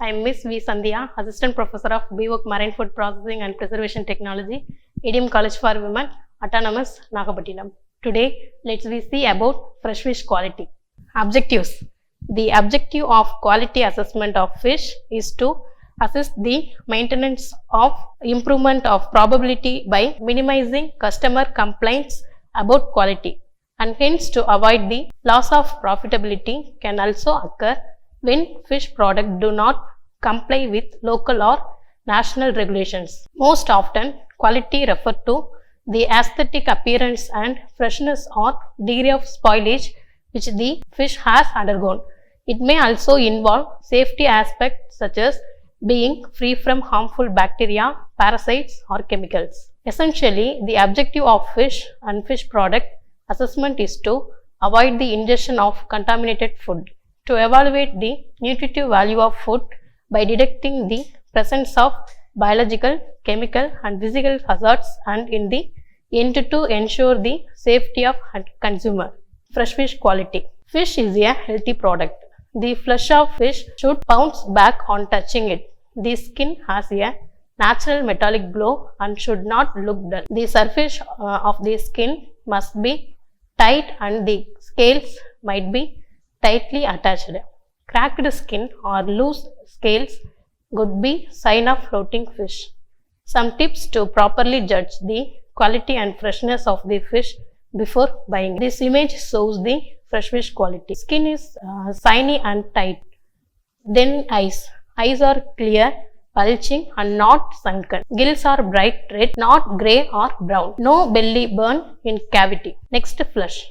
I am Ms.V.Santhiya, Assistant Professor of B.Voc Marine Food Processing and Preservation Technology, A.D.M.College for Women, Autonomous, Nagapattinam. Today, let's see about fresh fish quality. Objectives. The objective of quality assessment of fish is to assess the maintenance of improvement of probability by minimizing customer complaints about quality, and hence to avoid the loss of profitability can also occur when fish products do not comply with local or national regulations. Most often, quality refers to the aesthetic appearance and freshness or degree of spoilage which the fish has undergone. It may also involve safety aspects such as being free from harmful bacteria, parasites or chemicals. Essentially, the objective of fish and fish product assessment is to avoid the ingestion of contaminated food, to evaluate the nutritive value of food by detecting the presence of biological, chemical and physical hazards, and in the end to ensure the safety of consumer. Fresh fish quality. Fish is a healthy product. The flesh of fish should bounce back on touching it. The skin has a natural metallic glow and should not look dull. The surface of the skin must be tight and the scales might be tightly attached. Cracked skin or loose scales could be sign of floating fish. Some tips to properly judge the quality and freshness of the fish before buying. This image shows the fresh fish quality. Skin is shiny and tight. Then eyes. Eyes are clear, bulging and not sunken. Gills are bright red, not grey or brown. No belly burn in cavity. Next, flesh.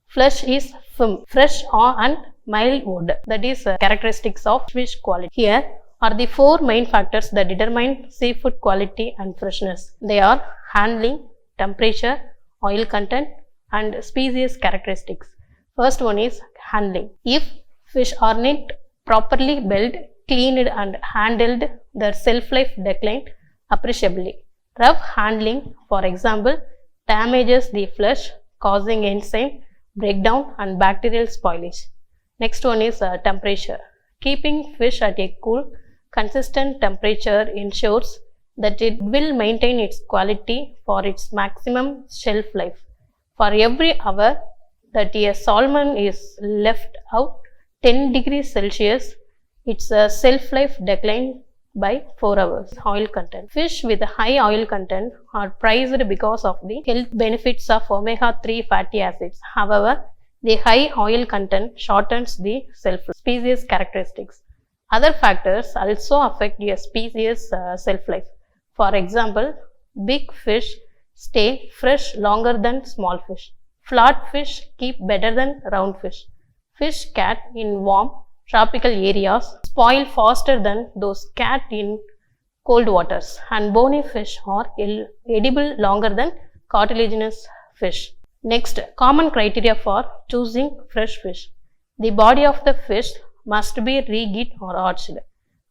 Flesh is firm, fresh and mild odor. That is characteristics of fish quality. Here are the four main factors that determine seafood quality and freshness. They are handling, temperature, oil content and species characteristics. First one is handling. If fish are not properly boiled, cleaned and handled, their shelf life declined appreciably. Rough handling, for example, damages the flesh, causing enzyme breakdown and bacterial spoilage. Next one is temperature. Keeping fish at a cool, consistent temperature ensures that it will maintain its quality for its maximum shelf life. For every hour that a salmon is left out 10 degrees Celsius, its shelf life declined by 4 hours. Oil content. Fish with high oil content are prized because of the health benefits of omega-3 fatty acids. However, the high oil content shortens the shelf life. Species characteristics. Other factors also affect a species shelf life. For example, big fish stay fresh longer than small fish. Flat fish keep better than round fish. Fish caught in warm tropical areas spoil faster than those caught in cold waters, and bony fish are edible longer than cartilaginous fish. Next, common criteria for choosing fresh fish. The body of the fish must be rigid or arched.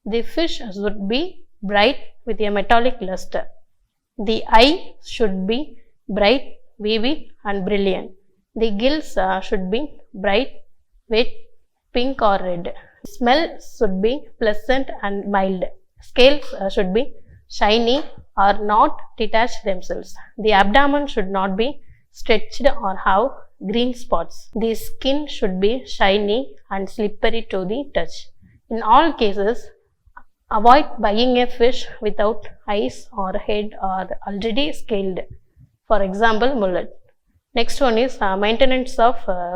The fish should be bright with a metallic luster. The eye should be bright, vivid and brilliant. The gills should be bright, wet, pink or red. Smell should be pleasant and mild. Scales should be shiny or not detach themselves. The abdomen should not be stretched or have green spots. The skin should be shiny and slippery to the touch. In all cases, avoid buying a fish without eyes or head or already scaled. For example, mullet. Next one is maintenance of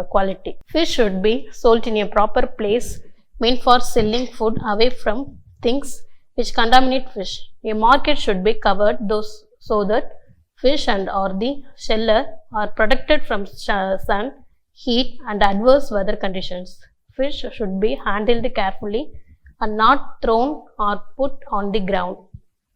quality. Fish should be sold in a proper place meant for selling food away from things which contaminate fish. A market should be covered so that fish and or the seller are protected from sun, heat and adverse weather conditions. Fish should be handled carefully and not thrown or put on the ground.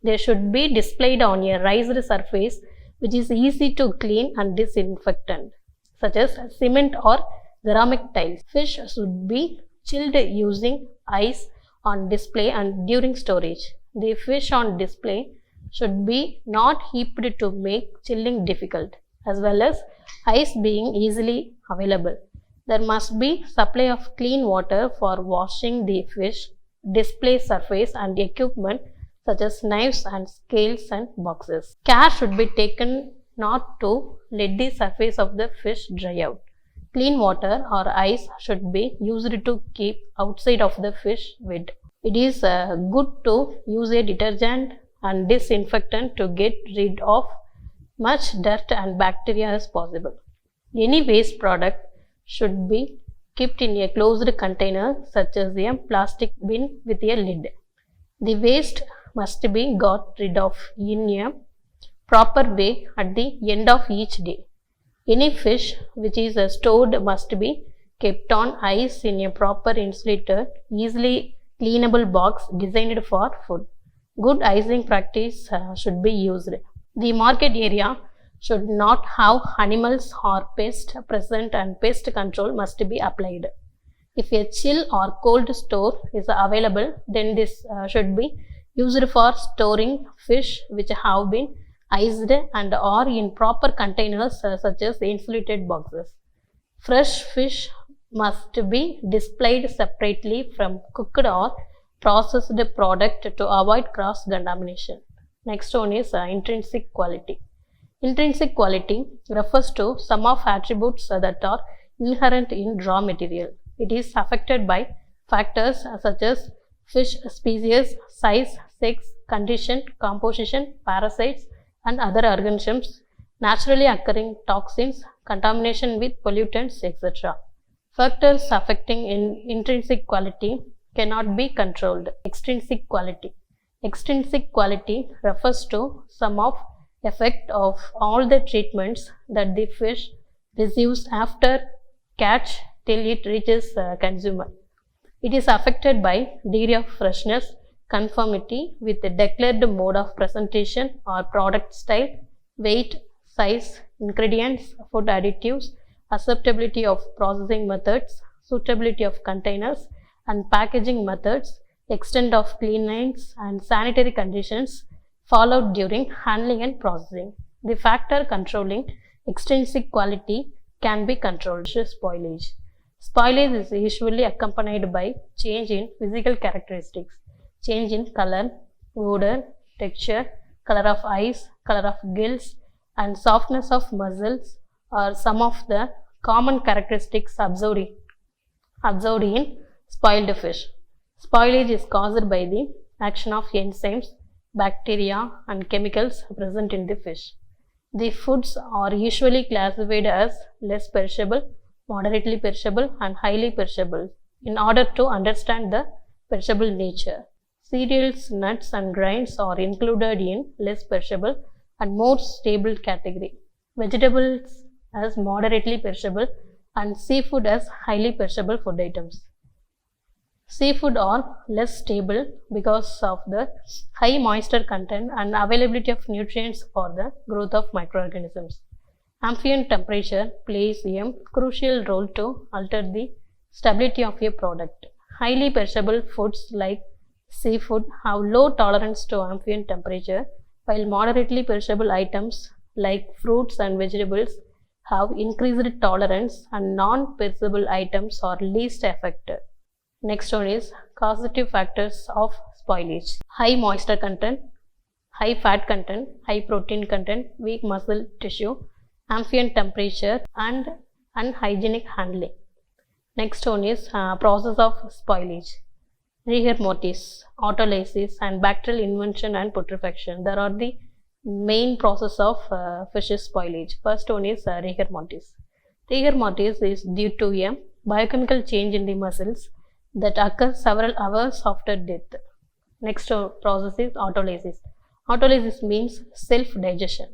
They should be displayed on a raised surface which is easy to clean and disinfectant, such as cement or ceramic tiles. Fish should be chilled using ice on display and during storage. The fish on display should be not heaped to make chilling difficult, as well as ice being easily available. There must be supply of clean water for washing the fish display surface and equipment such as knives and scales and boxes. Care should be taken not to let the surface of the fish dry out. Clean water or ice should be used to keep outside of the fish wet. It is good to use a detergent and disinfectant to get rid of much dirt and bacteria as possible. Any waste product should be kept in a closed container such as a plastic bin with a lid. The waste must be got rid of in a proper way at the end of each day. Any fish which is stored must be kept on ice in a proper insulated, easily cleanable box designed for food. Good icing practice should be used. The market area should not have animals or pests present and pest control must be applied. If a chill or cold store is available, then this should be used for storing fish which have been iced and or in proper containers such as insulated boxes. Fresh fish must be displayed separately from cooked or processed product to avoid cross-contamination. Next one is intrinsic quality. Intrinsic quality refers to some of attributes that are inherent in raw material. It is affected by factors such as fish species, size, sex, condition, composition, parasites, and other organisms, naturally occurring toxins, contamination with pollutants, etc. Factors affecting intrinsic quality cannot be controlled. Extrinsic quality. Extrinsic quality refers to some of effect of all the treatments that the fish receives after catch till it reaches consumer. It is affected by degree of freshness, conformity with the declared mode of presentation or product style, weight, size, ingredients, food additives, acceptability of processing methods, suitability of containers and packaging methods, extent of cleanliness and sanitary conditions followed during handling and processing. The factor controlling extrinsic quality can be controlled. Spoilage. Spoilage is usually accompanied by change in physical characteristics, change in color, odor, texture, color of eyes, color of gills, and softness of muscles are some of the common characteristics observed in spoiled fish. Spoilage is caused by the action of enzymes, bacteria, and chemicals present in the fish. The foods are usually classified as less perishable, moderately perishable, and highly perishable in order to understand the perishable nature. Cereals, nuts, and grains are included in less perishable and more stable category. Vegetables as moderately perishable and seafood as highly perishable food items. Seafood are less stable because of the high moisture content and availability of nutrients for the growth of microorganisms. Ambient temperature plays a crucial role to alter the stability of a product. Highly perishable foods like seafood have low tolerance to ambient temperature, while moderately perishable items like fruits and vegetables have increased tolerance and non-perishable items are least affected. Next one is causative factors of spoilage. High moisture content, high fat content, high protein content, weak muscle tissue, ambient temperature and unhygienic handling. Next one is process of spoilage. Rigor mortis, autolysis and bacterial invention and putrefaction. There are the main process of fish spoilage. First one is rigor mortis. Rigor mortis is due to a biochemical change in the muscles that occurs several hours after death. Next process is autolysis. Autolysis means self-digestion.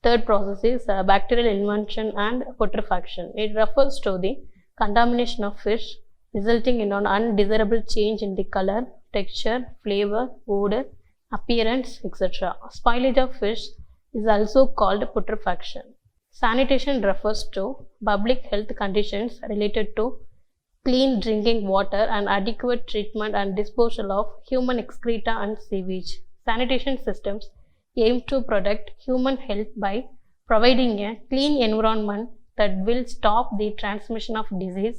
Third process is bacterial invention and putrefaction. It refers to the contamination of fish resulting in an undesirable change in the color, texture, flavor, odor, appearance, etc. Spoilage of fish is also called putrefaction. Sanitation refers to public health conditions related to clean drinking water and adequate treatment and disposal of human excreta and sewage. Sanitation systems aim to protect human health by providing a clean environment that will stop the transmission of disease,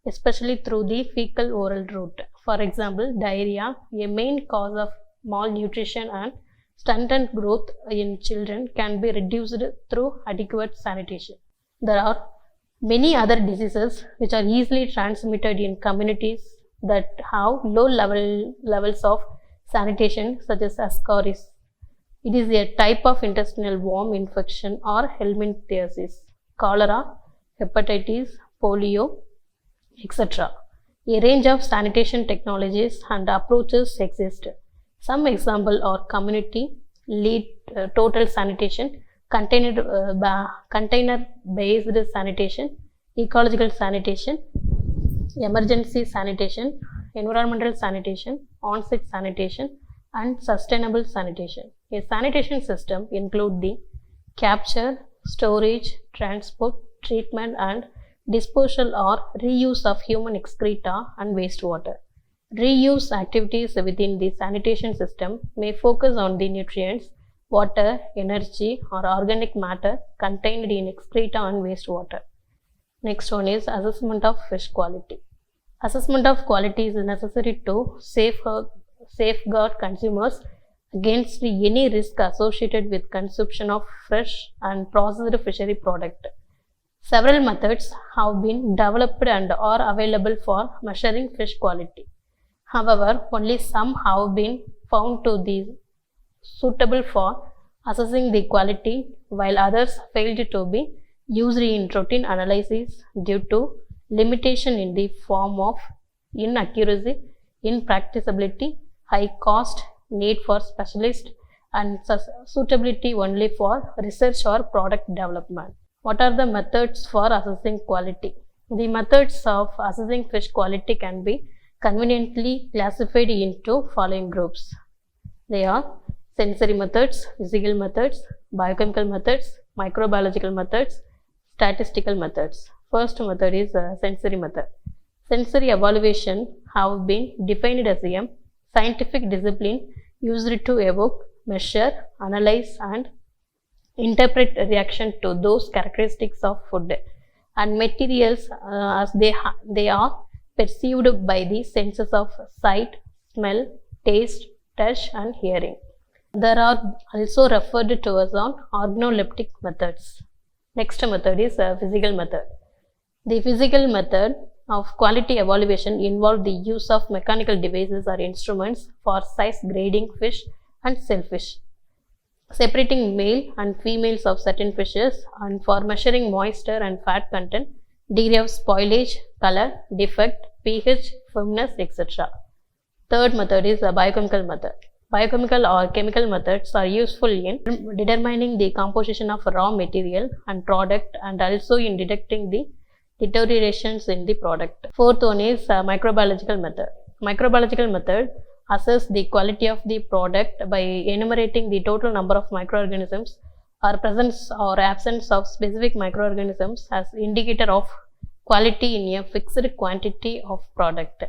especially through the fecal-oral route. For example, diarrhea, a main cause of malnutrition and stunted growth in children, can be reduced through adequate sanitation. There are many other diseases which are easily transmitted in communities that have low levels of sanitation, such as ascariasis. It is a type of intestinal worm infection, or helminthiasis, cholera, hepatitis, polio, etc. A range of sanitation technologies and approaches exist. Some examples are community lead total sanitation, container-based sanitation, ecological sanitation, emergency sanitation, environmental sanitation, on-site sanitation, and sustainable sanitation. A sanitation system includes the capture, storage, transport, treatment, and disposal or reuse of human excreta and wastewater. Reuse activities within the sanitation system may focus on the nutrients, water, energy, or organic matter contained in excreta and wastewater. Next one is assessment of fish quality. Assessment of quality is necessary to safeguard consumers against any risk associated with consumption of fresh and processed fishery product. Several methods have been developed and are available for measuring fish quality. However, only some have been found to be suitable for assessing the quality, while others failed to be used in routine analysis due to limitation in the form of inaccuracy, impracticability, high cost, need for specialists, and suitability only for research or product development. What are the methods for assessing quality? The methods of assessing fish quality can be conveniently classified into following groups. They are sensory methods, physical methods, biochemical methods, microbiological methods, statistical methods. First method is sensory method. Sensory evaluation have been defined as a scientific discipline used to evoke, measure, analyze, and interpret reaction to those characteristics of food and materials as they are perceived by the senses of sight, smell, taste, touch, and hearing. There are also referred to as organoleptic methods. Next method is physical method. The physical method of quality evaluation involves the use of mechanical devices or instruments for size grading fish and shellfish, separating male and females of certain fishes, and for measuring moisture and fat content, degree of spoilage, color, defect, pH, firmness, etc. Third method is the biochemical method. Biochemical or chemical methods are useful in determining the composition of raw material and product, and also in detecting the deteriorations in the product. Fourth one is microbiological method. Microbiological method assess the quality of the product by enumerating the total number of microorganisms or presence or absence of specific microorganisms as indicator of quality in a fixed quantity of product.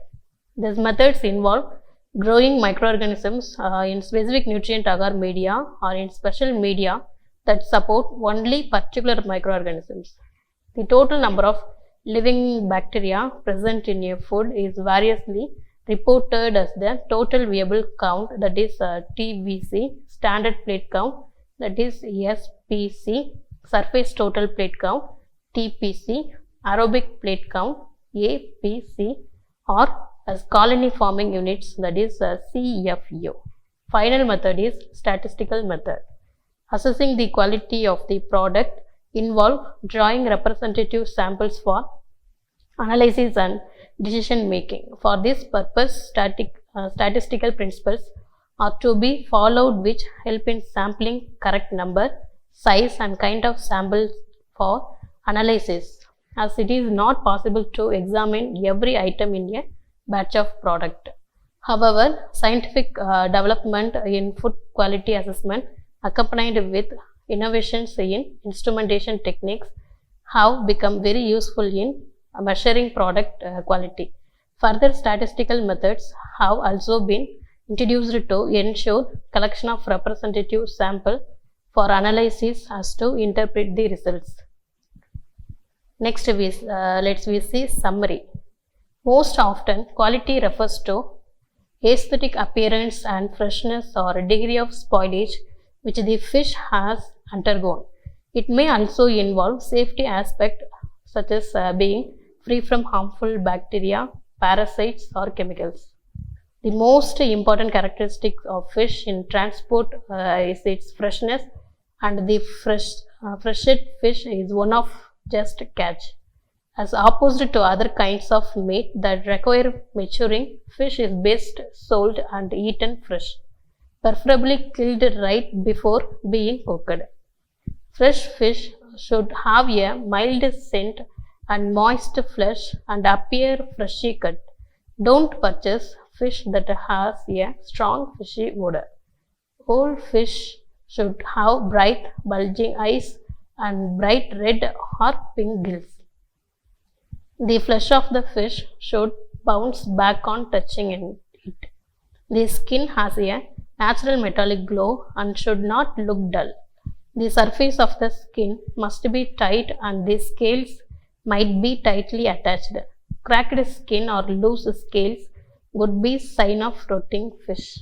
These methods involve growing microorganisms in specific nutrient agar media or in special media that support only particular microorganisms. The total number of living bacteria present in a food is variously reported as the total viable count, that is TVC, standard plate count, that is SPC, surface total plate count, TPC, aerobic plate count, APC, or as colony forming units, that is CFU. Final method is statistical method. Assessing the quality of the product involve drawing representative samples for analysis and decision making. For this purpose, statistical principles are to be followed which help in sampling correct number, size, and kind of samples for analysis, as it is not possible to examine every item in a batch of product. However, scientific development in food quality assessment accompanied with innovations in instrumentation techniques have become very useful in measuring product quality. Further statistical methods have also been introduced to ensure collection of representative sample for analysis as to interpret the results. Next, let's see summary. Most often, quality refers to aesthetic appearance and freshness or degree of spoilage which the fish has undergone. It may also involve safety aspect such as being free from harmful bacteria, parasites or chemicals. The most important characteristic of fish in transport is its freshness, and the freshet fish is one of just catch. As opposed to other kinds of meat that require maturing, fish is best sold and eaten fresh, preferably killed right before being cooked. Fresh fish should have a mild scent and moist flesh and appear freshly cut. Don't purchase fish that has a strong fishy odor. Whole fish should have bright bulging eyes and bright red or pink gills. The flesh of the fish should bounce back on touching it. The skin has a natural metallic glow and should not look dull. The surface of the skin must be tight and the scales might be tightly attached. Cracked skin or loose scales would be sign of rotting fish.